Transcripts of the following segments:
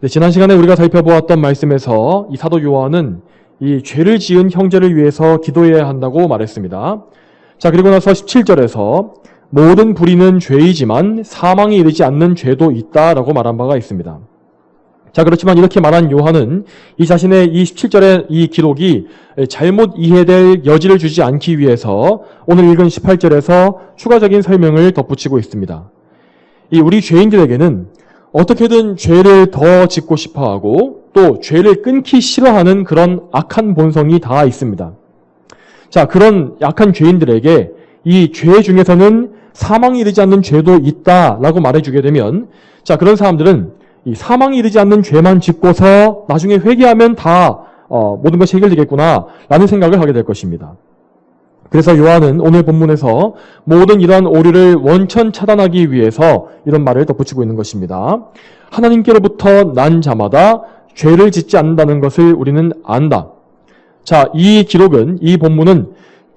네, 지난 시간에 우리가 살펴보았던 말씀에서 이 사도 요한은 이 죄를 지은 형제를 위해서 기도해야 한다고 말했습니다. 자, 그리고 나서 17절에서 모든 불의는 죄이지만 사망에 이르지 않는 죄도 있다라고 말한 바가 있습니다. 자, 그렇지만 이렇게 말한 요한은 이 자신의 이 17절의 이 기록이 잘못 이해될 여지를 주지 않기 위해서 오늘 읽은 18절에서 추가적인 설명을 덧붙이고 있습니다. 이 우리 죄인들에게는 어떻게든 죄를 더 짓고 싶어하고 또 죄를 끊기 싫어하는 그런 악한 본성이 다 있습니다. 자, 그런 약한 죄인들에게 이 죄 중에서는 사망에 이르지 않는 죄도 있다라고 말해주게 되면, 자, 그런 사람들은 이 사망에 이르지 않는 죄만 짓고서 나중에 회개하면 다 모든 것이 해결되겠구나라는 생각을 하게 될 것입니다. 그래서 요한은 오늘 본문에서 모든 이러한 오류를 원천 차단하기 위해서 이런 말을 덧붙이고 있는 것입니다. 하나님께로부터 난 자마다 죄를 짓지 않는다는 것을 우리는 안다. 자, 이 기록은, 이 본문은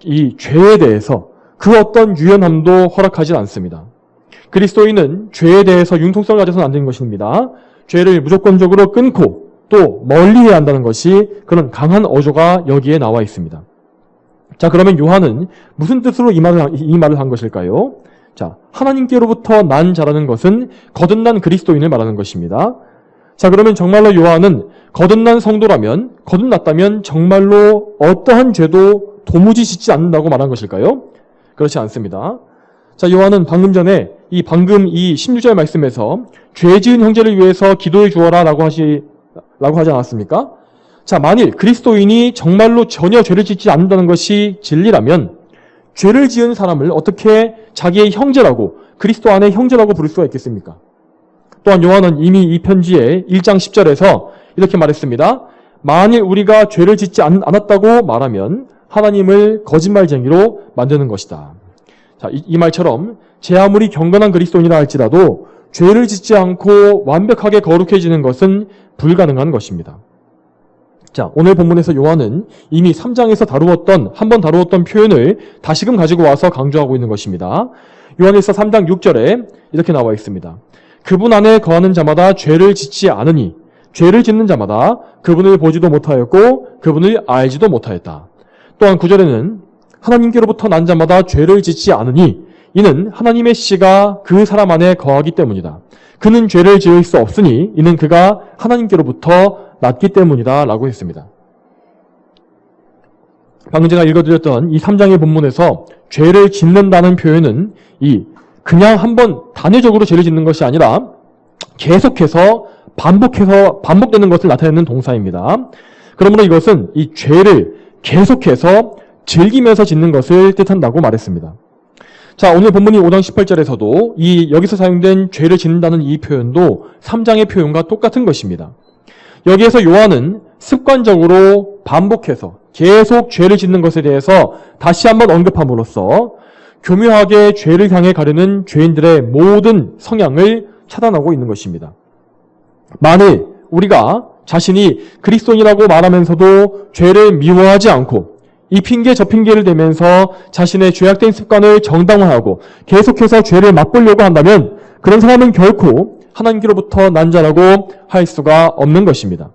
이 죄에 대해서 그 어떤 유연함도 허락하지 않습니다. 그리스도인은 죄에 대해서 융통성을 가져서는 안 되는 것입니다. 죄를 무조건적으로 끊고 또 멀리해야 한다는 것이 그런 강한 어조가 여기에 나와 있습니다. 자, 그러면 요한은 무슨 뜻으로 이 말을 한 것일까요? 자, 하나님께로부터 난 자라는 것은 거듭난 그리스도인을 말하는 것입니다. 자, 그러면 정말로 요한은 거듭난 성도라면, 거듭났다면 정말로 어떠한 죄도 도무지 짓지 않는다고 말한 것일까요? 그렇지 않습니다. 자, 요한은 방금 이 16절 말씀에서 죄 지은 형제를 위해서 기도해 주어라 라고 하지 않았습니까? 자, 만일 그리스도인이 정말로 전혀 죄를 짓지 않는다는 것이 진리라면 죄를 지은 사람을 어떻게 자기의 형제라고, 그리스도 안의 형제라고 부를 수가 있겠습니까? 또한 요한은 이미 이 편지의 1장 10절에서 이렇게 말했습니다. 만일 우리가 죄를 짓지 않았다고 말하면 하나님을 거짓말쟁이로 만드는 것이다. 자, 이 말처럼 제 아무리 경건한 그리스도인이라 할지라도 죄를 짓지 않고 완벽하게 거룩해지는 것은 불가능한 것입니다. 자, 오늘 본문에서 요한은 이미 3장에서 한번 다루었던 표현을 다시금 가지고 와서 강조하고 있는 것입니다. 요한일서 3장 6절에 이렇게 나와 있습니다. 그분 안에 거하는 자마다 죄를 짓지 않으니 죄를 짓는 자마다 그분을 보지도 못하였고 그분을 알지도 못하였다. 또한 9절에는 하나님께로부터 난 자마다 죄를 짓지 않으니 이는 하나님의 씨가 그 사람 안에 거하기 때문이다. 그는 죄를 지을 수 없으니 이는 그가 하나님께로부터 났기 때문이다 라고 했습니다. 방금 제가 읽어드렸던 이 3장의 본문에서 죄를 짓는다는 표현은 그냥 한번 단회적으로 죄를 짓는 것이 아니라 계속해서 반복되는 것을 나타내는 동사입니다. 그러므로 이것은 이 죄를 계속해서 즐기면서 짓는 것을 뜻한다고 말했습니다. 자, 오늘 본문이 5장 18절에서도 여기서 사용된 죄를 짓는다는 이 표현도 3장의 표현과 똑같은 것입니다. 여기에서 요한은 습관적으로 반복해서 계속 죄를 짓는 것에 대해서 다시 한번 언급함으로써 교묘하게 죄를 향해 가려는 죄인들의 모든 성향을 차단하고 있는 것입니다. 만일 우리가 자신이 그리스도인이라고 말하면서도 죄를 미워하지 않고 이 핑계 저 핑계를 대면서 자신의 죄악된 습관을 정당화하고 계속해서 죄를 맛보려고 한다면 그런 사람은 결코 하나님께로부터 난 자라고 할 수가 없는 것입니다.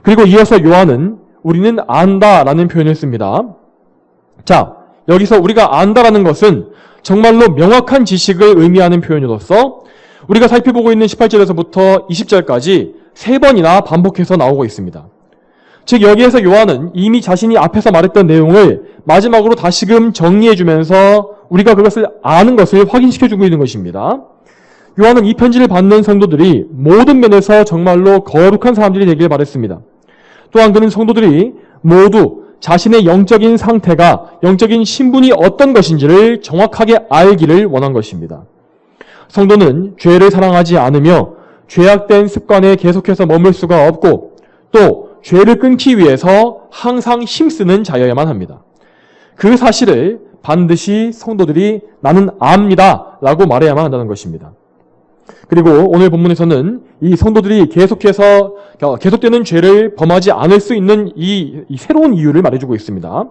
그리고 이어서 요한은 우리는 안다라는 표현을 씁니다. 자, 여기서 우리가 안다라는 것은 정말로 명확한 지식을 의미하는 표현으로서 우리가 살펴보고 있는 18절에서부터 20절까지 3번이나 반복해서 나오고 있습니다. 즉 여기에서 요한은 이미 자신이 앞에서 말했던 내용을 마지막으로 다시금 정리해주면서 우리가 그것을 아는 것을 확인시켜주고 있는 것입니다. 요한은 이 편지를 받는 성도들이 모든 면에서 정말로 거룩한 사람들이 되길 바랬습니다. 또한 그는 성도들이 모두 자신의 영적인 상태가, 영적인 신분이 어떤 것인지를 정확하게 알기를 원한 것입니다. 성도는 죄를 사랑하지 않으며 죄악된 습관에 계속해서 머물 수가 없고 또 죄를 끊기 위해서 항상 힘쓰는 자여야만 합니다. 그 사실을 반드시 성도들이 나는 압니다 라고 말해야만 한다는 것입니다. 그리고 오늘 본문에서는 이 성도들이 계속되는 죄를 범하지 않을 수 있는 이 새로운 이유를 말해주고 있습니다.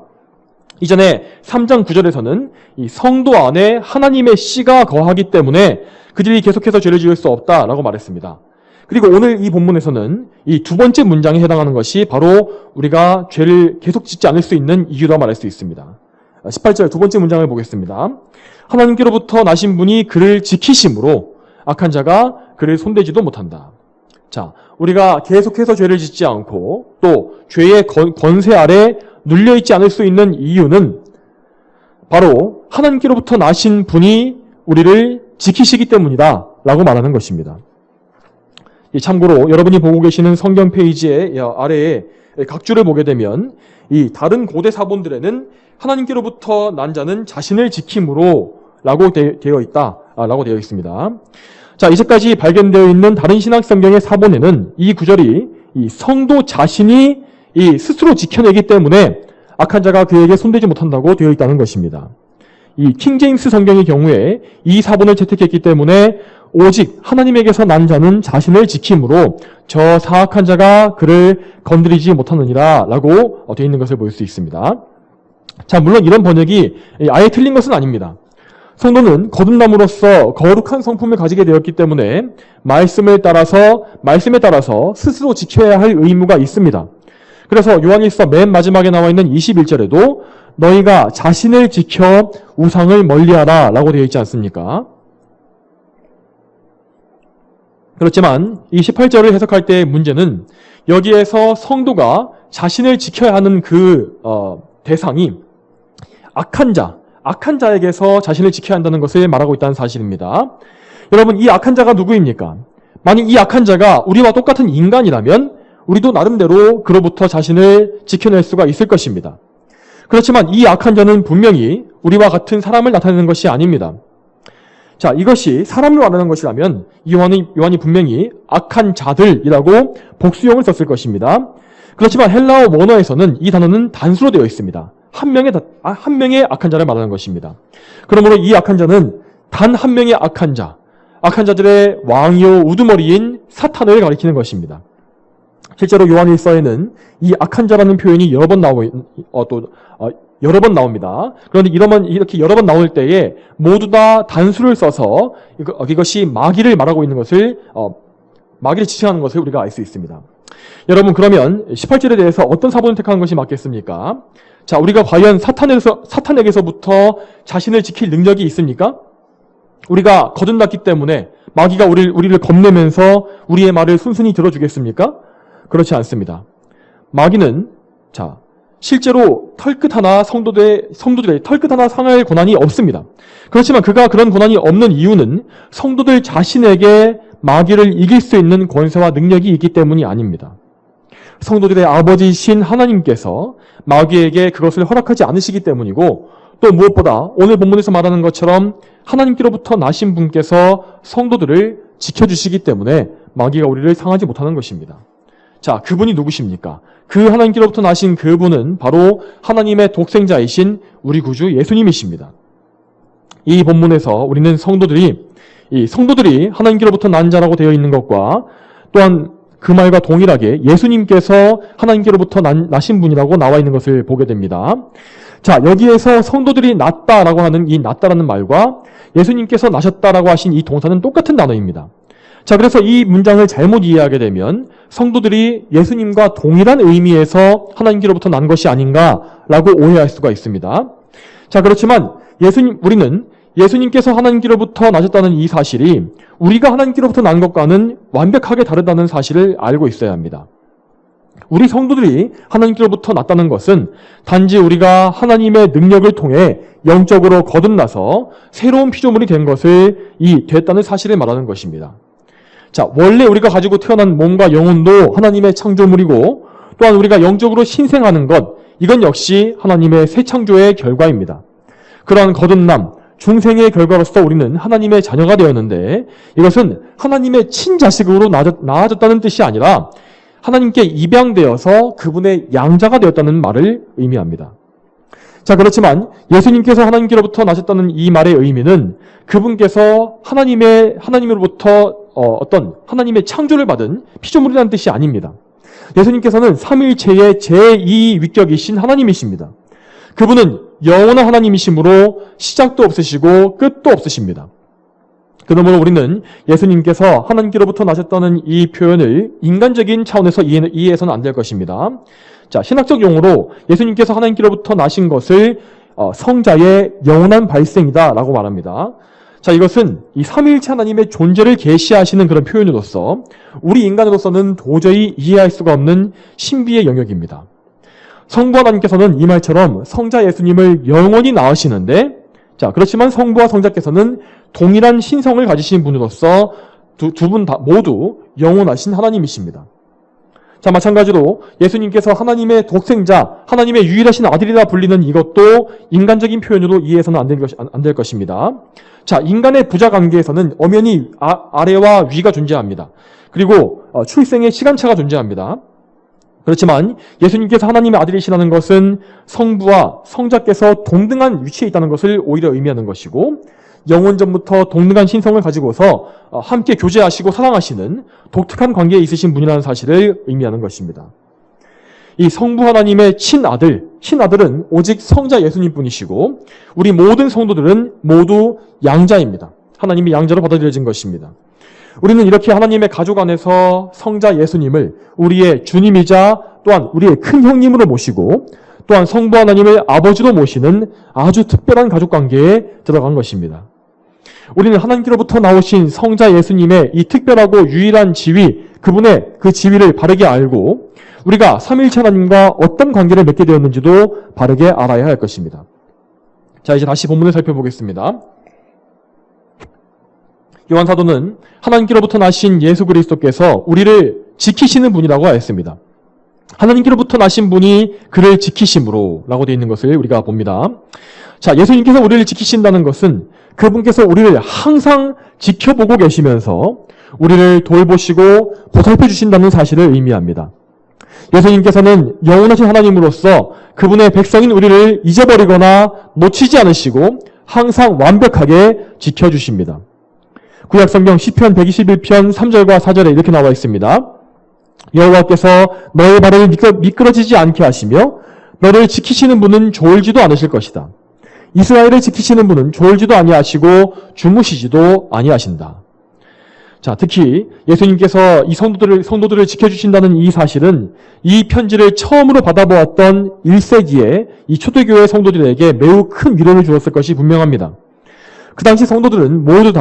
이전에 3장 9절에서는 이 성도 안에 하나님의 씨가 거하기 때문에 그들이 계속해서 죄를 지을 수 없다라고 말했습니다. 그리고 오늘 이 본문에서는 이 두 번째 문장에 해당하는 것이 바로 우리가 죄를 계속 짓지 않을 수 있는 이유라 말할 수 있습니다. 18절 두 번째 문장을 보겠습니다. 하나님께로부터 나신 분이 그를 지키심으로 악한 자가 그를 손대지도 못한다. 자, 우리가 계속해서 죄를 짓지 않고 또 죄의 권세 아래 눌려있지 않을 수 있는 이유는 바로 하나님께로부터 나신 분이 우리를 지키시기 때문이다 라고 말하는 것입니다. 참고로 여러분이 보고 계시는 성경 페이지의 아래에 각주를 보게 되면 이 다른 고대 사본들에는 하나님께로부터 난 자는 자신을 지킴으로 라고 되어 있다 라고 되어 있습니다. 자, 이제까지 발견되어 있는 다른 신학 성경의 사본에는 이 구절이 이 성도 자신이 이 스스로 지켜내기 때문에 악한 자가 그에게 손대지 못한다고 되어 있다는 것입니다. 이 킹제임스 성경의 경우에 이 사본을 채택했기 때문에 오직 하나님에게서 난 자는 자신을 지킴으로 저 사악한 자가 그를 건드리지 못하느니라 라고 되어 있는 것을 볼 수 있습니다. 자, 물론 이런 번역이 아예 틀린 것은 아닙니다. 성도는 거듭남으로써 거룩한 성품을 가지게 되었기 때문에 말씀에 따라서 스스로 지켜야 할 의무가 있습니다. 그래서 요한일서 맨 마지막에 나와 있는 21절에도 너희가 자신을 지켜 우상을 멀리하라 라고 되어 있지 않습니까? 그렇지만 이 18절을 해석할 때의 문제는 여기에서 성도가 자신을 지켜야 하는 그 대상이 악한 자에게서 자신을 지켜야 한다는 것을 말하고 있다는 사실입니다. 여러분, 이 악한 자가 누구입니까? 만약 이 악한 자가 우리와 똑같은 인간이라면 우리도 나름대로 그로부터 자신을 지켜낼 수가 있을 것입니다. 그렇지만 이 악한 자는 분명히 우리와 같은 사람을 나타내는 것이 아닙니다. 자, 이것이 사람을 말하는 것이라면 요한이 분명히 악한 자들이라고 복수형을 썼을 것입니다. 그렇지만 헬라어 원어에서는 이 단어는 단수로 되어 있습니다. 한 명의 악한 자를 말하는 것입니다. 그러므로 이 악한 자는 단 한 명의 악한 자들의 왕이요 우두머리인 사탄을 가리키는 것입니다. 실제로 요한일서에는 이 악한 자라는 표현이 여러 번 나옵니다. 그런데 이렇게 여러 번 나올 때에 모두 다 단수를 써서 이것이 마귀를 말하고 있는 것을 마귀를 지칭하는 것을 우리가 알 수 있습니다. 여러분, 그러면 18절에 대해서 어떤 사본을 택하는 것이 맞겠습니까? 자, 우리가 과연 사탄에게서부터 자신을 지킬 능력이 있습니까? 우리가 거듭났기 때문에 마귀가 우리를 겁내면서 우리의 말을 순순히 들어주겠습니까? 그렇지 않습니다. 마귀는 실제로 성도들의 털끝 하나 상할 권한이 없습니다. 그렇지만 그가 그런 권한이 없는 이유는 성도들 자신에게 마귀를 이길 수 있는 권세와 능력이 있기 때문이 아닙니다. 성도들의 아버지신 하나님께서 마귀에게 그것을 허락하지 않으시기 때문이고, 또 무엇보다 오늘 본문에서 말하는 것처럼 하나님께로부터 나신 분께서 성도들을 지켜주시기 때문에 마귀가 우리를 상하지 못하는 것입니다. 자, 그분이 누구십니까? 그 하나님께로부터 나신 그분은 바로 하나님의 독생자이신 우리 구주 예수님이십니다. 이 본문에서 우리는 성도들이 하나님께로부터 난 자라고 되어 있는 것과 또한 그 말과 동일하게 예수님께서 하나님께로부터 나신 분이라고 나와 있는 것을 보게 됩니다. 자, 여기에서 성도들이 낫다라고 하는 이 낫다라는 말과 예수님께서 나셨다라고 하신 이 동사는 똑같은 단어입니다. 자, 그래서 이 문장을 잘못 이해하게 되면 성도들이 예수님과 동일한 의미에서 하나님께로부터 난 것이 아닌가라고 오해할 수가 있습니다. 자, 그렇지만 우리는 예수님께서 하나님께로부터 나셨다는 이 사실이 우리가 하나님께로부터 난 것과는 완벽하게 다르다는 사실을 알고 있어야 합니다. 우리 성도들이 하나님께로부터 났다는 것은 단지 우리가 하나님의 능력을 통해 영적으로 거듭나서 새로운 피조물이 된 것을 됐다는 사실을 말하는 것입니다. 자, 원래 우리가 가지고 태어난 몸과 영혼도 하나님의 창조물이고, 또한 우리가 영적으로 신생하는 것, 이건 역시 하나님의 새 창조의 결과입니다. 그러한 거듭남, 중생의 결과로서 우리는 하나님의 자녀가 되었는데, 이것은 하나님의 친자식으로 나아졌다는 뜻이 아니라 하나님께 입양되어서 그분의 양자가 되었다는 말을 의미합니다. 자, 그렇지만 예수님께서 하나님께로부터 나셨다는 이 말의 의미는 그분께서 하나님으로부터 하나님의 창조를 받은 피조물이라는 뜻이 아닙니다. 예수님께서는 삼위일체의 제2위격이신 하나님이십니다. 그분은 영원한 하나님이시므로 시작도 없으시고 끝도 없으십니다. 그러므로 우리는 예수님께서 하나님께로부터 나셨다는 이 표현을 인간적인 차원에서 이해해서는 안 될 것입니다. 자, 신학적 용어로 예수님께서 하나님께로부터 나신 것을 성자의 영원한 발생이다라고 말합니다. 자, 이것은 이 삼위일체 하나님의 존재를 계시하시는 그런 표현으로서 우리 인간으로서는 도저히 이해할 수가 없는 신비의 영역입니다. 성부 하나님께서는 이 말처럼 성자 예수님을 영원히 낳으시는데, 자, 그렇지만 성부와 성자께서는 동일한 신성을 가지신 분으로서 두 분 다 모두 영원하신 하나님이십니다. 자, 마찬가지로 예수님께서 하나님의 독생자, 하나님의 유일하신 아들이라 불리는 이것도 인간적인 표현으로 이해해서는 안 될 것입니다. 자, 인간의 부자 관계에서는 엄연히 아래와 위가 존재합니다. 그리고 출생의 시간차가 존재합니다. 그렇지만 예수님께서 하나님의 아들이시라는 것은 성부와 성자께서 동등한 위치에 있다는 것을 오히려 의미하는 것이고, 영원전부터 동등한 신성을 가지고서 함께 교제하시고 사랑하시는 독특한 관계에 있으신 분이라는 사실을 의미하는 것입니다. 이 성부 하나님의 친아들은 오직 성자 예수님뿐이시고 우리 모든 성도들은 모두 양자입니다. 하나님이 양자로 받아들여진 것입니다. 우리는 이렇게 하나님의 가족 안에서 성자 예수님을 우리의 주님이자 또한 우리의 큰 형님으로 모시고 또한 성부 하나님을 아버지로 모시는 아주 특별한 가족관계에 들어간 것입니다. 우리는 하나님께로부터 나오신 성자 예수님의 이 특별하고 유일한 지위, 그분의 그 지위를 바르게 알고 우리가 삼위일체 하나님과 어떤 관계를 맺게 되었는지도 바르게 알아야 할 것입니다. 자, 이제 다시 본문을 살펴보겠습니다. 요한 사도는 하나님께로부터 나신 예수 그리스도께서 우리를 지키시는 분이라고 하였습니다. 하나님께로부터 나신 분이 그를 지키심으로 라고 되어 있는 것을 우리가 봅니다. 자, 예수님께서 우리를 지키신다는 것은 그분께서 우리를 항상 지켜보고 계시면서 우리를 돌보시고 보살펴 주신다는 사실을 의미합니다. 예수님께서는 영원하신 하나님으로서 그분의 백성인 우리를 잊어버리거나 놓치지 않으시고 항상 완벽하게 지켜주십니다. 구약성경 시편 121편 3절과 4절에 이렇게 나와 있습니다. 여호와께서 너의 발을 미끄러지지 않게 하시며 너를 지키시는 분은 졸지도 않으실 것이다. 이스라엘을 지키시는 분은 졸지도 아니하시고 주무시지도 아니하신다. 자, 특히 예수님께서 이 성도들을 지켜주신다는 이 사실은 이 편지를 처음으로 받아보았던 1세기의 이 초대교회 성도들에게 매우 큰 위로를 주었을 것이 분명합니다. 그 당시 성도들은 모두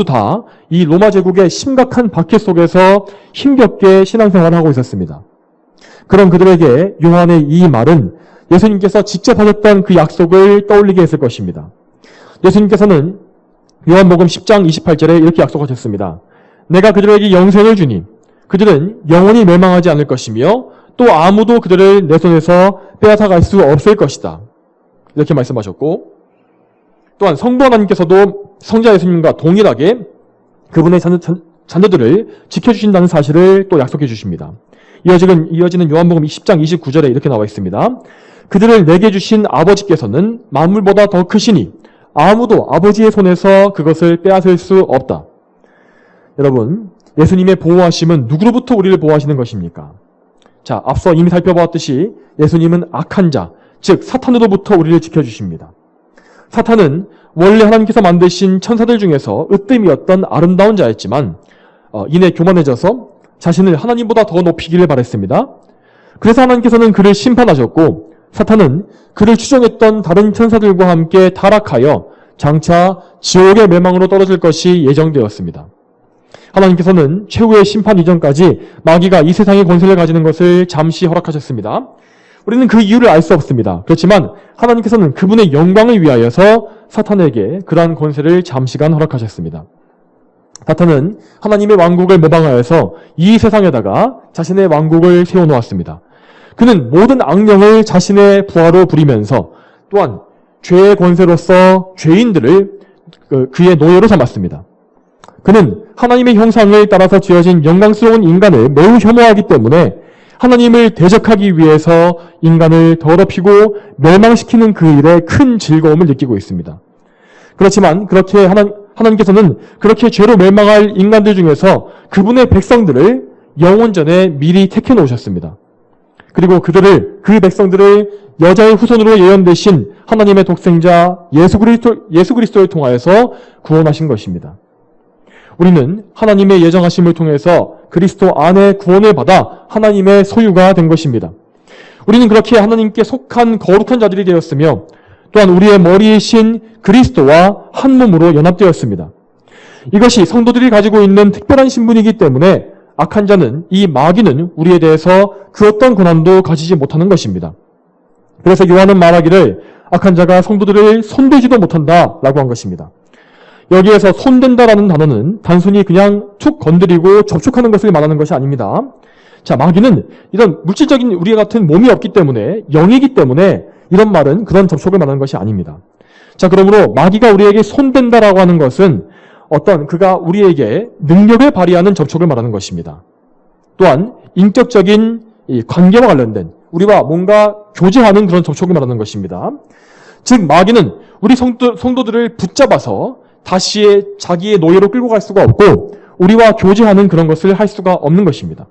다 이 로마 제국의 심각한 박해 속에서 힘겹게 신앙생활을 하고 있었습니다. 그런 그들에게 요한의 이 말은 예수님께서 직접 하셨던 그 약속을 떠올리게 했을 것입니다. 예수님께서는 요한복음 10장 28절에 이렇게 약속하셨습니다. 내가 그들에게 영생을 주니 그들은 영원히 멸망하지 않을 것이며 또 아무도 그들을 내 손에서 빼앗아갈 수 없을 것이다. 이렇게 말씀하셨고, 또한 성부 하나님께서도 성자 예수님과 동일하게 그분의 자녀들을 지켜주신다는 사실을 또 약속해 주십니다. 이어지는 요한복음 10장 29절에 이렇게 나와 있습니다. 그들을 내게 주신 아버지께서는 만물보다 더 크시니 아무도 아버지의 손에서 그것을 빼앗을 수 없다. 여러분, 예수님의 보호하심은 누구로부터 우리를 보호하시는 것입니까? 자, 앞서 이미 살펴보았듯이 예수님은 악한 자, 즉 사탄으로부터 우리를 지켜주십니다. 사탄은 원래 하나님께서 만드신 천사들 중에서 으뜸이었던 아름다운 자였지만 이내 교만해져서 자신을 하나님보다 더 높이기를 바랬습니다. 그래서 하나님께서는 그를 심판하셨고 사탄은 그를 추종했던 다른 천사들과 함께 타락하여 장차 지옥의 멸망으로 떨어질 것이 예정되었습니다. 하나님께서는 최후의 심판 이전까지 마귀가 이 세상의 권세를 가지는 것을 잠시 허락하셨습니다. 우리는 그 이유를 알 수 없습니다. 그렇지만 하나님께서는 그분의 영광을 위하여서 사탄에게 그러한 권세를 잠시간 허락하셨습니다. 사탄은 하나님의 왕국을 모방하여서 이 세상에다가 자신의 왕국을 세워놓았습니다. 그는 모든 악령을 자신의 부하로 부리면서 또한 죄의 권세로서 죄인들을 그의 노예로 삼았습니다. 그는 하나님의 형상을 따라서 지어진 영광스러운 인간을 매우 혐오하기 때문에 하나님을 대적하기 위해서 인간을 더럽히고 멸망시키는 그 일에 큰 즐거움을 느끼고 있습니다. 그렇지만 그렇게 하나님께서는 그렇게 죄로 멸망할 인간들 중에서 그분의 백성들을 영원전에 미리 택해 놓으셨습니다. 그리고 그 백성들을 여자의 후손으로 예언되신 하나님의 독생자 예수 그리스도를 통하여서 구원하신 것입니다. 우리는 하나님의 예정하심을 통해서 그리스도 안에 구원을 받아 하나님의 소유가 된 것입니다. 우리는 그렇게 하나님께 속한 거룩한 자들이 되었으며 또한 우리의 머리이신 그리스도와 한 몸으로 연합되었습니다. 이것이 성도들이 가지고 있는 특별한 신분이기 때문에 악한 자는, 이 마귀는 우리에 대해서 그 어떤 권한도 가지지 못하는 것입니다. 그래서 요한은 말하기를 악한 자가 성도들을 손대지도 못한다라고 한 것입니다. 여기에서 손댄다라는 단어는 단순히 그냥 툭 건드리고 접촉하는 것을 말하는 것이 아닙니다. 자, 마귀는 이런 물질적인 우리 같은 몸이 없기 때문에, 영이기 때문에 이런 말은 그런 접촉을 말하는 것이 아닙니다. 자, 그러므로 마귀가 우리에게 손댄다라고 하는 것은 어떤 그가 우리에게 능력을 발휘하는 접촉을 말하는 것입니다. 또한 인격적인 이 관계와 관련된 우리와 뭔가 교제하는 그런 접촉을 말하는 것입니다. 즉 마귀는 우리 성도들을 붙잡아서 다시 자기의 노예로 끌고 갈 수가 없고 우리와 교제하는 그런 것을 할 수가 없는 것입니다.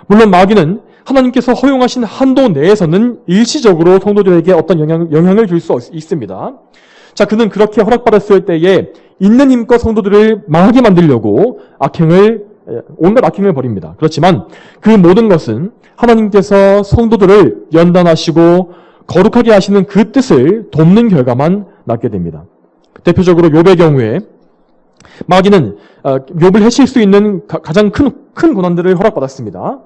물론 마귀는 하나님께서 허용하신 한도 내에서는 일시적으로 성도들에게 어떤 영향을 줄 수 있습니다. 자, 그는 그렇게 허락받았을 때에 있는 힘껏 성도들을 망하게 만들려고 온갖 악행을 벌입니다. 그렇지만 그 모든 것은 하나님께서 성도들을 연단하시고 거룩하게 하시는 그 뜻을 돕는 결과만 낳게 됩니다. 대표적으로 욥의 경우에 마귀는 욥을 해칠 수 있는 가장 큰 고난들을 허락받았습니다.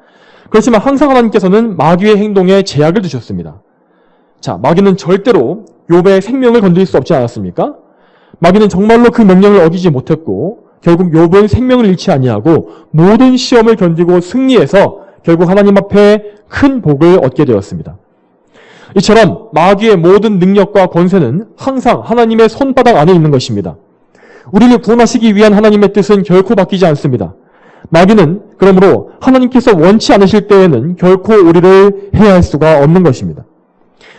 그렇지만 항상 하나님께서는 마귀의 행동에 제약을 두셨습니다. 자, 마귀는 절대로 욥의 생명을 건드릴 수 없지 않았습니까? 마귀는 정말로 그 명령을 어기지 못했고 결국 욥은 생명을 잃지 아니하고 모든 시험을 견디고 승리해서 결국 하나님 앞에 큰 복을 얻게 되었습니다. 이처럼 마귀의 모든 능력과 권세는 항상 하나님의 손바닥 안에 있는 것입니다. 우리를 구원하시기 위한 하나님의 뜻은 결코 바뀌지 않습니다. 마귀는 그러므로 하나님께서 원치 않으실 때에는 결코 우리를 해할 수가 없는 것입니다.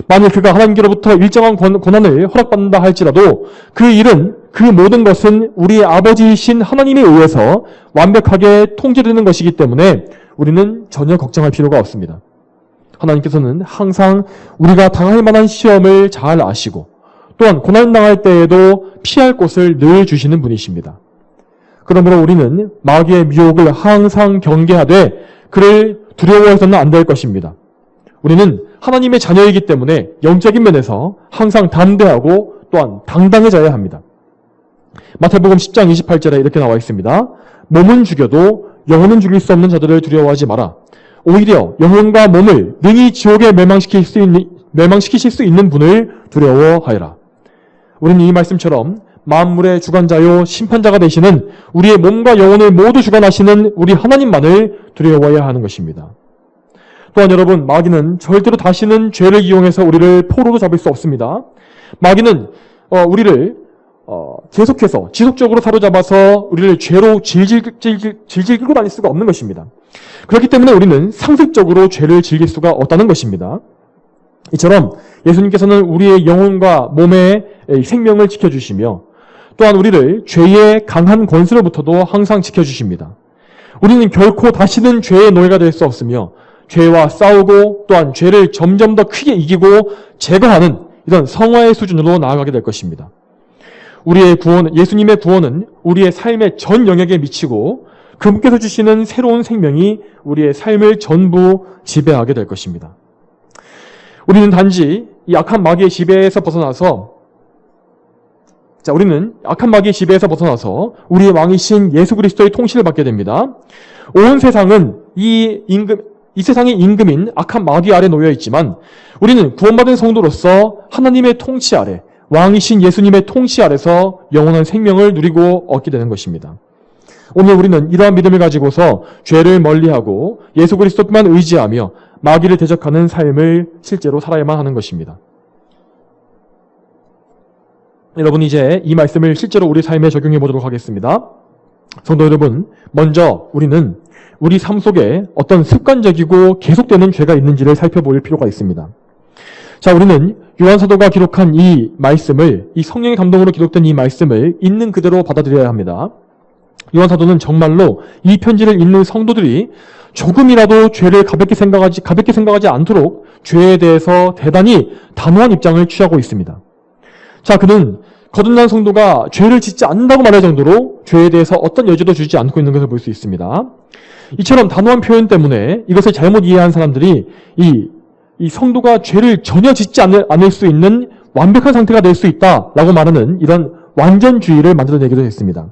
만일 그가 하나님께로부터 일정한 권한을 허락받는다 할지라도 그 일은, 그 모든 것은 우리의 아버지이신 하나님에 의해서 완벽하게 통제되는 것이기 때문에 우리는 전혀 걱정할 필요가 없습니다. 하나님께서는 항상 우리가 당할 만한 시험을 잘 아시고 또한 고난당할 때에도 피할 곳을 늘 주시는 분이십니다. 그러므로 우리는 마귀의 미혹을 항상 경계하되 그를 두려워해서는 안 될 것입니다. 우리는 하나님의 자녀이기 때문에 영적인 면에서 항상 담대하고 또한 당당해져야 합니다. 마태복음 10장 28절에 이렇게 나와 있습니다. 몸은 죽여도 영혼은 죽일 수 없는 자들을 두려워하지 마라. 오히려 영혼과 몸을 능히 지옥에 멸망시키실 수 있는 분을 두려워하여라. 우리는 이 말씀처럼 만물의 주관자요 심판자가 되시는 우리의 몸과 영혼을 모두 주관하시는 우리 하나님만을 두려워해야 하는 것입니다. 또한 여러분, 마귀는 절대로 다시는 죄를 이용해서 우리를 포로로 잡을 수 없습니다. 마귀는 우리를 계속해서 지속적으로 사로잡아서 우리를 죄로 질질 끌고 다닐 수가 없는 것입니다. 그렇기 때문에 우리는 상습적으로 죄를 즐길 수가 없다는 것입니다. 이처럼 예수님께서는 우리의 영혼과 몸의 생명을 지켜주시며 또한 우리를 죄의 강한 권세로부터도 항상 지켜주십니다. 우리는 결코 다시는 죄의 노예가 될 수 없으며 죄와 싸우고 또한 죄를 점점 더 크게 이기고 제거하는 이런 성화의 수준으로 나아가게 될 것입니다. 우리의 구원, 예수님의 구원은 우리의 삶의 전 영역에 미치고 그분께서 주시는 새로운 생명이 우리의 삶을 전부 지배하게 될 것입니다. 우리는 단지 이 악한 마귀의 지배에서 벗어나서 우리의 왕이신 예수 그리스도의 통치를 받게 됩니다. 온 세상은 이 세상의 임금인 악한 마귀 아래 놓여 있지만 우리는 구원받은 성도로서 하나님의 통치 아래, 왕이신 예수님의 통치 아래서 영원한 생명을 누리고 얻게 되는 것입니다. 오늘 우리는 이러한 믿음을 가지고서 죄를 멀리하고 예수 그리스도만 의지하며 마귀를 대적하는 삶을 실제로 살아야만 하는 것입니다. 여러분, 이제 이 말씀을 실제로 우리 삶에 적용해 보도록 하겠습니다. 성도 여러분, 먼저 우리는 우리 삶 속에 어떤 습관적이고 계속되는 죄가 있는지를 살펴볼 필요가 있습니다. 자, 우리는 요한사도가 기록한 이 말씀을, 이 성령의 감동으로 기록된 이 말씀을 있는 그대로 받아들여야 합니다. 요한사도는 정말로 이 편지를 읽는 성도들이 조금이라도 죄를 가볍게 생각하지 않도록 죄에 대해서 대단히 단호한 입장을 취하고 있습니다. 자, 그는 거듭난 성도가 죄를 짓지 않는다고 말할 정도로 죄에 대해서 어떤 여지도 주지 않고 있는 것을 볼 수 있습니다. 이처럼 단호한 표현 때문에 이것을 잘못 이해한 사람들이 이 성도가 죄를 전혀 짓지 않을 수 있는 완벽한 상태가 될 수 있다라고 말하는 이런 완전주의를 만들어내기도 했습니다.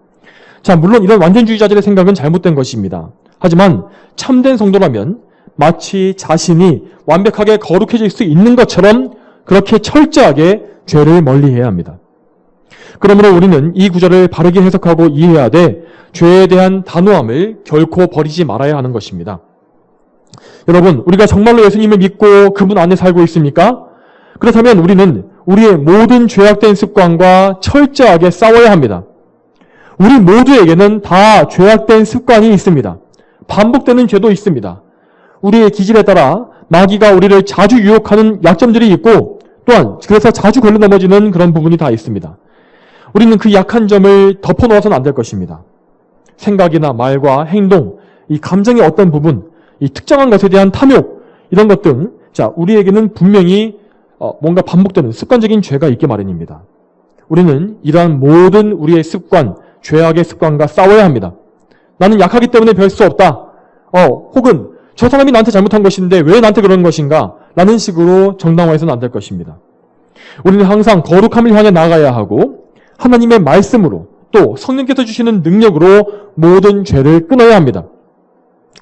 자, 물론 이런 완전주의자들의 생각은 잘못된 것입니다. 하지만 참된 성도라면 마치 자신이 완벽하게 거룩해질 수 있는 것처럼 그렇게 철저하게 죄를 멀리해야 합니다. 그러므로 우리는 이 구절을 바르게 해석하고 이해해야 돼 죄에 대한 단호함을 결코 버리지 말아야 하는 것입니다. 여러분, 우리가 정말로 예수님을 믿고 그분 안에 살고 있습니까? 그렇다면 우리는 우리의 모든 죄악된 습관과 철저하게 싸워야 합니다. 우리 모두에게는 다 죄악된 습관이 있습니다. 반복되는 죄도 있습니다. 우리의 기질에 따라 마귀가 우리를 자주 유혹하는 약점들이 있고 또한 그래서 자주 걸려 넘어지는 그런 부분이 다 있습니다. 우리는 그 약한 점을 덮어놓아서는 안 될 것입니다. 생각이나 말과 행동, 이 감정의 어떤 부분, 이 특정한 것에 대한 탐욕, 이런 것 등, 자, 우리에게는 분명히 뭔가 반복되는 습관적인 죄가 있기 마련입니다. 우리는 이러한 모든 우리의 습관, 죄악의 습관과 싸워야 합니다. 나는 약하기 때문에 별 수 없다. 혹은 저 사람이 나한테 잘못한 것인데 왜 나한테 그런 것인가? 라는 식으로 정당화해서는 안 될 것입니다. 우리는 항상 거룩함을 향해 나아가야 하고 하나님의 말씀으로 또 성령께서 주시는 능력으로 모든 죄를 끊어야 합니다.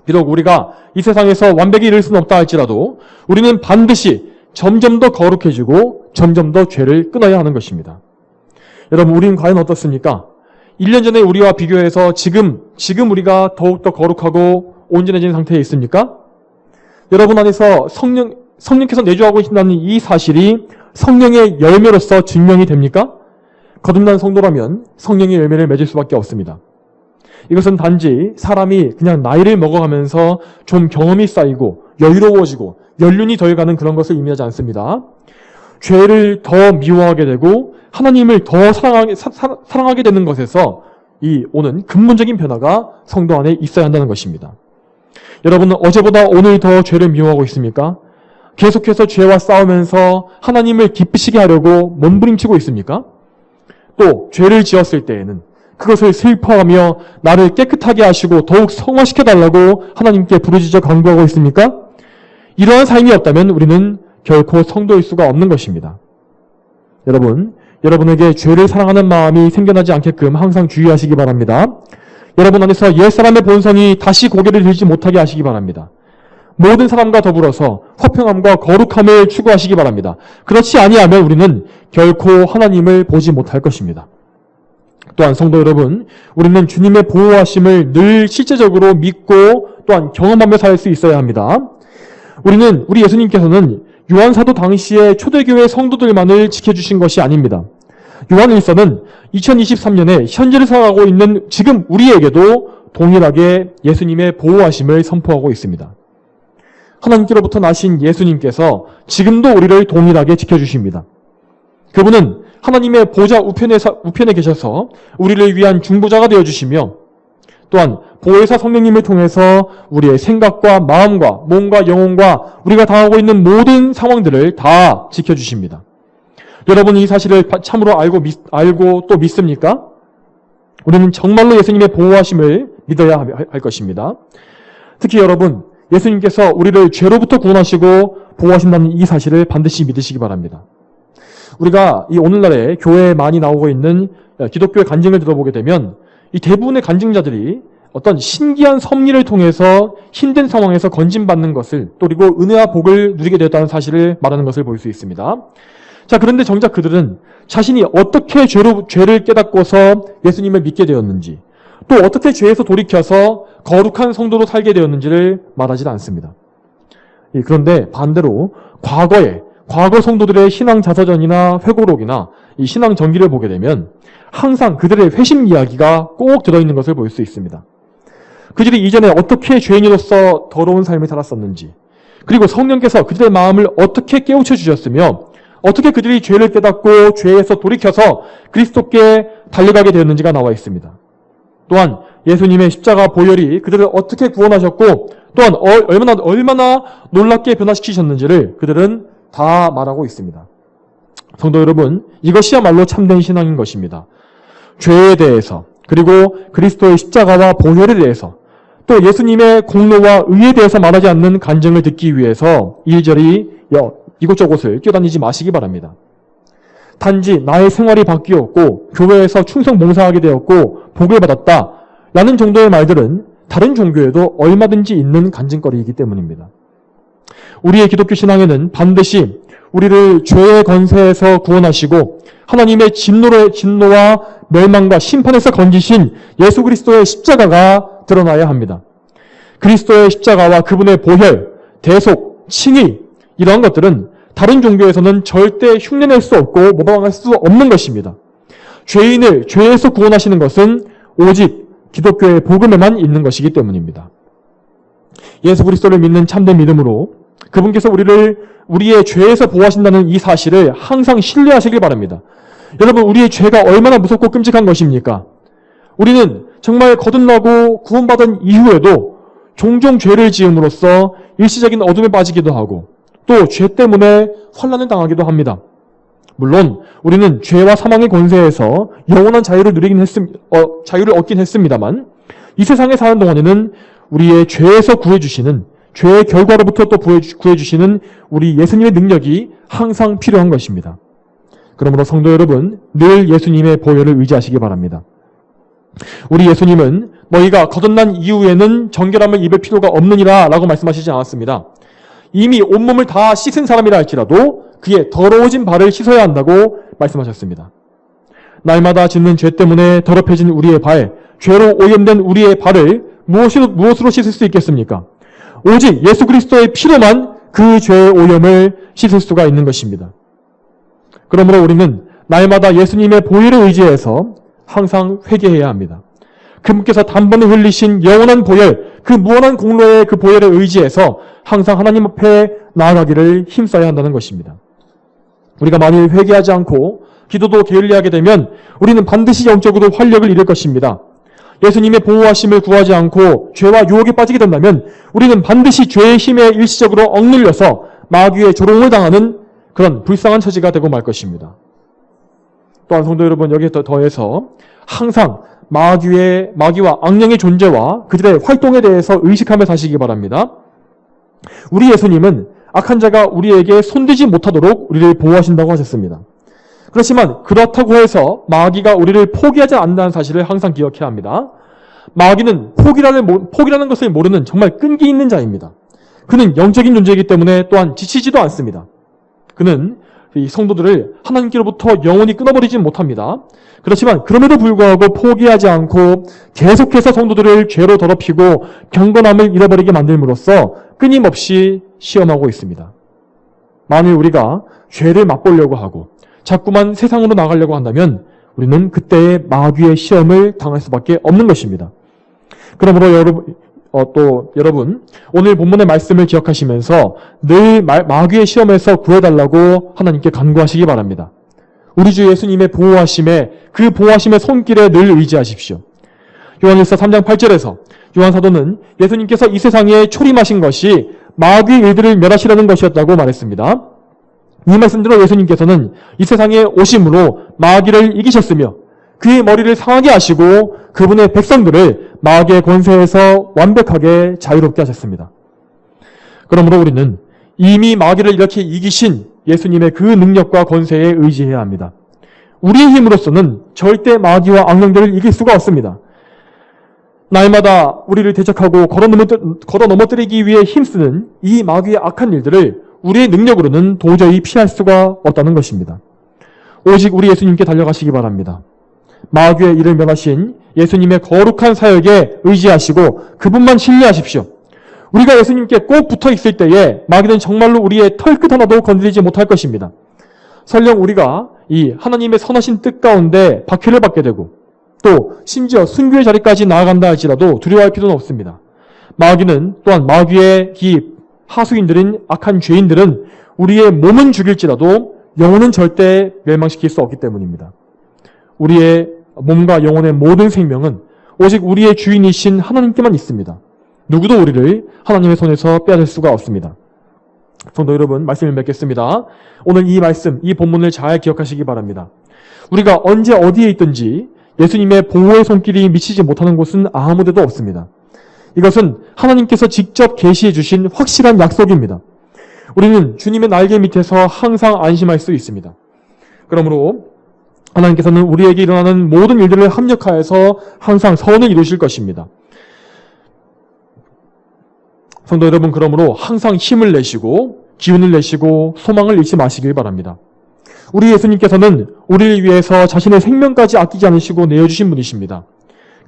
비록 우리가 이 세상에서 완벽히 이룰 수는 없다 할지라도 우리는 반드시 점점 더 거룩해지고 점점 더 죄를 끊어야 하는 것입니다. 여러분, 우리는 과연 어떻습니까? 1년 전에 우리와 비교해서 지금 우리가 더욱더 거룩하고 온전해진 상태에 있습니까? 여러분 안에서 성령께서 내주하고 계신다는 이 사실이 성령의 열매로서 증명이 됩니까? 거듭난 성도라면 성령의 열매를 맺을 수밖에 없습니다. 이것은 단지 사람이 그냥 나이를 먹어가면서 좀 경험이 쌓이고 여유로워지고 연륜이 더해가는 그런 것을 의미하지 않습니다. 죄를 더 미워하게 되고 하나님을 더 사랑하게 되는 것에서 오는 근본적인 변화가 성도 안에 있어야 한다는 것입니다. 여러분은 어제보다 오늘 더 죄를 미워하고 있습니까? 계속해서 죄와 싸우면서 하나님을 기쁘시게 하려고 몸부림치고 있습니까? 또 죄를 지었을 때에는 그것을 슬퍼하며 나를 깨끗하게 하시고 더욱 성화시켜달라고 하나님께 부르짖어 간구하고 있습니까? 이러한 삶이 없다면 우리는 결코 성도일 수가 없는 것입니다. 여러분에게 죄를 사랑하는 마음이 생겨나지 않게끔 항상 주의하시기 바랍니다. 여러분 안에서 옛사람의 본성이 다시 고개를 들지 못하게 하시기 바랍니다. 모든 사람과 더불어서 화평함과 거룩함을 추구하시기 바랍니다. 그렇지 아니하면 우리는 결코 하나님을 보지 못할 것입니다. 또한 성도 여러분, 우리는 주님의 보호하심을 늘 실제적으로 믿고 또한 경험하며 살 수 있어야 합니다. 우리 예수님께서는 요한사도 당시에 초대교회 성도들만을 지켜주신 것이 아닙니다. 요한일서는 2023년에 현재를 살아가고 있는 지금 우리에게도 동일하게 예수님의 보호하심을 선포하고 있습니다. 하나님께로부터 나신 예수님께서 지금도 우리를 동일하게 지켜주십니다. 그분은 하나님의 보좌 우편에 계셔서 우리를 위한 중보자가 되어주시며 또한 보혜사 성령님을 통해서 우리의 생각과 마음과 몸과 영혼과 우리가 당하고 있는 모든 상황들을 다 지켜주십니다. 여러분 이 사실을 참으로 알고 또 믿습니까? 우리는 정말로 예수님의 보호하심을 믿어야 할 것입니다. 특히 여러분, 예수님께서 우리를 죄로부터 구원하시고 보호하신다는 이 사실을 반드시 믿으시기 바랍니다. 우리가 이 오늘날에 교회에 많이 나오고 있는 기독교의 간증을 들어보게 되면 이 대부분의 간증자들이 어떤 신기한 섭리를 통해서 힘든 상황에서 건진받는 것을 또 그리고 은혜와 복을 누리게 되었다는 사실을 말하는 것을 볼 수 있습니다. 자, 그런데 정작 그들은 자신이 어떻게 죄를 깨닫고서 예수님을 믿게 되었는지 또 어떻게 죄에서 돌이켜서 거룩한 성도로 살게 되었는지를 말하지 않습니다. 그런데 반대로 과거 성도들의 신앙 자서전이나 회고록이나 이 신앙 전기를 보게 되면 항상 그들의 회심 이야기가 꼭 들어있는 것을 볼 수 있습니다. 그들이 이전에 어떻게 죄인으로서 더러운 삶을 살았었는지 그리고 성령께서 그들의 마음을 어떻게 깨우쳐 주셨으며 어떻게 그들이 죄를 깨닫고 죄에서 돌이켜서 그리스도께 달려가게 되었는지가 나와 있습니다. 또한 예수님의 십자가 보혈이 그들을 어떻게 구원하셨고 또한 얼마나 놀랍게 변화시키셨는지를 그들은 다 말하고 있습니다. 성도 여러분, 이것이야말로 참된 신앙인 것입니다. 죄에 대해서, 그리고 그리스도의 십자가와 보혈에 대해서, 또 예수님의 공로와 의에 대해서 말하지 않는 간증을 듣기 위해서 이리저리 이곳저곳을 뛰어다니지 마시기 바랍니다. 단지 나의 생활이 바뀌었고 교회에서 충성 봉사하게 되었고 복을 받았다 라는 정도의 말들은 다른 종교에도 얼마든지 있는 간증거리이기 때문입니다. 우리의 기독교 신앙에는 반드시 우리를 죄의 권세에서 구원하시고 하나님의 진노와 멸망과 심판에서 건지신 예수 그리스도의 십자가가 드러나야 합니다. 그리스도의 십자가와 그분의 보혈, 대속, 칭의 이러한 것들은 다른 종교에서는 절대 흉내낼 수 없고 모방할 수 없는 것입니다. 죄인을 죄에서 구원하시는 것은 오직 기독교의 복음에만 있는 것이기 때문입니다. 예수 그리스도를 믿는 참된 믿음으로 그분께서 우리의 죄에서 보호하신다는 이 사실을 항상 신뢰하시길 바랍니다. 여러분, 우리의 죄가 얼마나 무섭고 끔찍한 것입니까? 우리는 정말 거듭나고 구원받은 이후에도 종종 죄를 지음으로써 일시적인 어둠에 빠지기도 하고 또 죄 때문에 환난을 당하기도 합니다. 물론 우리는 죄와 사망의 권세에서 영원한 자유를 자유를 얻긴 했습니다만 이 세상에 사는 동안에는 우리의 죄에서 구해주시는 죄의 결과로부터 또 구해주시는 우리 예수님의 능력이 항상 필요한 것입니다. 그러므로 성도 여러분, 늘 예수님의 보혈을 의지하시기 바랍니다. 우리 예수님은 너희가 거듭난 이후에는 정결함을 입을 필요가 없느니라 라고 말씀하시지 않았습니다. 이미 온몸을 다 씻은 사람이라 할지라도 그의 더러워진 발을 씻어야 한다고 말씀하셨습니다. 날마다 짓는 죄 때문에 더럽혀진 우리의 발, 죄로 오염된 우리의 발을 무엇으로 씻을 수 있겠습니까? 오직 예수 그리스도의 피로만 그 죄의 오염을 씻을 수가 있는 것입니다. 그러므로 우리는 날마다 예수님의 보혈을 의지해서 항상 회개해야 합니다. 그분께서 단번에 흘리신 영원한 보혈, 그 무한한 공로의 그 보혈을 의지해서 항상 하나님 앞에 나아가기를 힘써야 한다는 것입니다. 우리가 만일 회개하지 않고 기도도 게을리하게 되면 우리는 반드시 영적으로 활력을 잃을 것입니다. 예수님의 보호하심을 구하지 않고 죄와 유혹에 빠지게 된다면 우리는 반드시 죄의 힘에 일시적으로 억눌려서 마귀의 조롱을 당하는 그런 불쌍한 처지가 되고 말 것입니다. 또한 성도 여러분, 여기에 더해서 항상 마귀와 악령의 존재와 그들의 활동에 대해서 의식하며 사시기 바랍니다. 우리 예수님은 악한 자가 우리에게 손대지 못하도록 우리를 보호하신다고 하셨습니다. 그렇지만 그렇다고 해서 마귀가 우리를 포기하지 않는다는 사실을 항상 기억해야 합니다. 마귀는 포기라는 것을 모르는 정말 끈기 있는 자입니다. 그는 영적인 존재이기 때문에 또한 지치지도 않습니다. 그는 이 성도들을 하나님께로부터 영원히 끊어버리지 못합니다. 그렇지만 그럼에도 불구하고 포기하지 않고 계속해서 성도들을 죄로 더럽히고 경건함을 잃어버리게 만들므로써 끊임없이 시험하고 있습니다. 만일 우리가 죄를 맛보려고 하고 자꾸만 세상으로 나가려고 한다면 우리는 그때의 마귀의 시험을 당할 수밖에 없는 것입니다. 그러므로 여러분 오늘 본문의 말씀을 기억하시면서 늘 마귀의 시험에서 구해달라고 하나님께 간구하시기 바랍니다. 우리 주 예수님의 보호하심에 그 보호하심의 손길에 늘 의지하십시오. 요한일서 3장 8절에서 요한 사도는 예수님께서 이 세상에 초림하신 것이 마귀의 일들을 멸하시려는 것이었다고 말했습니다. 이 말씀대로 예수님께서는 이 세상에 오심으로 마귀를 이기셨으며 그의 머리를 상하게 하시고 그분의 백성들을 마귀의 권세에서 완벽하게 자유롭게 하셨습니다. 그러므로 우리는 이미 마귀를 이렇게 이기신 예수님의 그 능력과 권세에 의지해야 합니다. 우리의 힘으로서는 절대 마귀와 악령들을 이길 수가 없습니다. 날마다 우리를 대적하고 걸어 넘어뜨리기 위해 힘쓰는 이 마귀의 악한 일들을 우리의 능력으로는 도저히 피할 수가 없다는 것입니다. 오직 우리 예수님께 달려가시기 바랍니다. 마귀의 일을 멸하신 예수님의 거룩한 사역에 의지하시고 그분만 신뢰하십시오. 우리가 예수님께 꼭 붙어 있을 때에 마귀는 정말로 우리의 털끝 하나도 건드리지 못할 것입니다. 설령 우리가 이 하나님의 선하신 뜻 가운데 박해를 받게 되고 또 심지어 순교의 자리까지 나아간다 할지라도 두려워할 필요는 없습니다. 마귀는 또한 마귀의 이 하수인들인 악한 죄인들은 우리의 몸은 죽일지라도 영혼은 절대 멸망시킬 수 없기 때문입니다. 우리의 몸과 영혼의 모든 생명은 오직 우리의 주인이신 하나님께만 있습니다. 누구도 우리를 하나님의 손에서 빼앗을 수가 없습니다. 성도 여러분, 말씀을 맺겠습니다. 오늘 이 말씀, 이 본문을 잘 기억하시기 바랍니다. 우리가 언제 어디에 있든지 예수님의 보호의 손길이 미치지 못하는 곳은 아무 데도 없습니다. 이것은 하나님께서 직접 계시해 주신 확실한 약속입니다. 우리는 주님의 날개 밑에서 항상 안심할 수 있습니다. 그러므로 하나님께서는 우리에게 일어나는 모든 일들을 합력하여서 항상 선을 이루실 것입니다. 성도 여러분, 그러므로 항상 힘을 내시고 기운을 내시고 소망을 잃지 마시길 바랍니다. 우리 예수님께서는 우리를 위해서 자신의 생명까지 아끼지 않으시고 내어주신 분이십니다.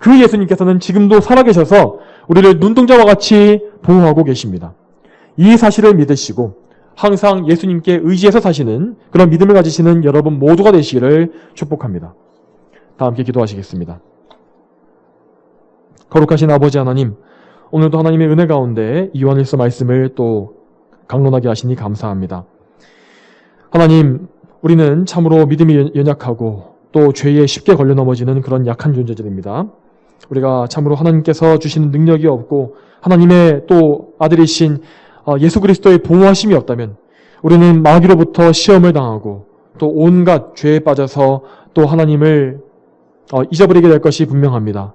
그 예수님께서는 지금도 살아계셔서 우리를 눈동자와 같이 보호하고 계십니다. 이 사실을 믿으시고 항상 예수님께 의지해서 사시는 그런 믿음을 가지시는 여러분 모두가 되시기를 축복합니다. 다 함께 기도하시겠습니다. 거룩하신 아버지 하나님, 오늘도 하나님의 은혜 가운데 요한일서 말씀을 또 강론하게 하시니 감사합니다. 하나님, 우리는 참으로 믿음이 연약하고 또 죄에 쉽게 걸려 넘어지는 그런 약한 존재들입니다. 우리가 참으로 하나님께서 주시는 능력이 없고 하나님의 또 아들이신 예수 그리스도의 보호하심이 없다면 우리는 마귀로부터 시험을 당하고 또 온갖 죄에 빠져서 또 하나님을 잊어버리게 될 것이 분명합니다.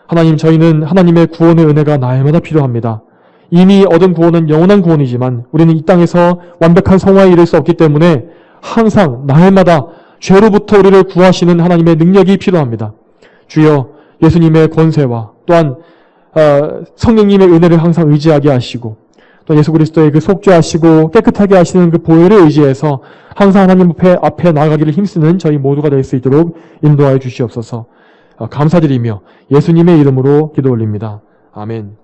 하나님, 저희는 하나님의 구원의 은혜가 날마다 필요합니다. 이미 얻은 구원은 영원한 구원이지만 우리는 이 땅에서 완벽한 성화에 이를 수 없기 때문에 항상 날마다 죄로부터 우리를 구하시는 하나님의 능력이 필요합니다. 주여, 예수님의 권세와 또한 성령님의 은혜를 항상 의지하게 하시고 또 예수 그리스도의 그 속죄하시고 깨끗하게 하시는 그 보혈을 의지해서 항상 하나님 앞에 나아가기를 힘쓰는 저희 모두가 될 수 있도록 인도하여 주시옵소서. 감사드리며 예수님의 이름으로 기도 올립니다. 아멘.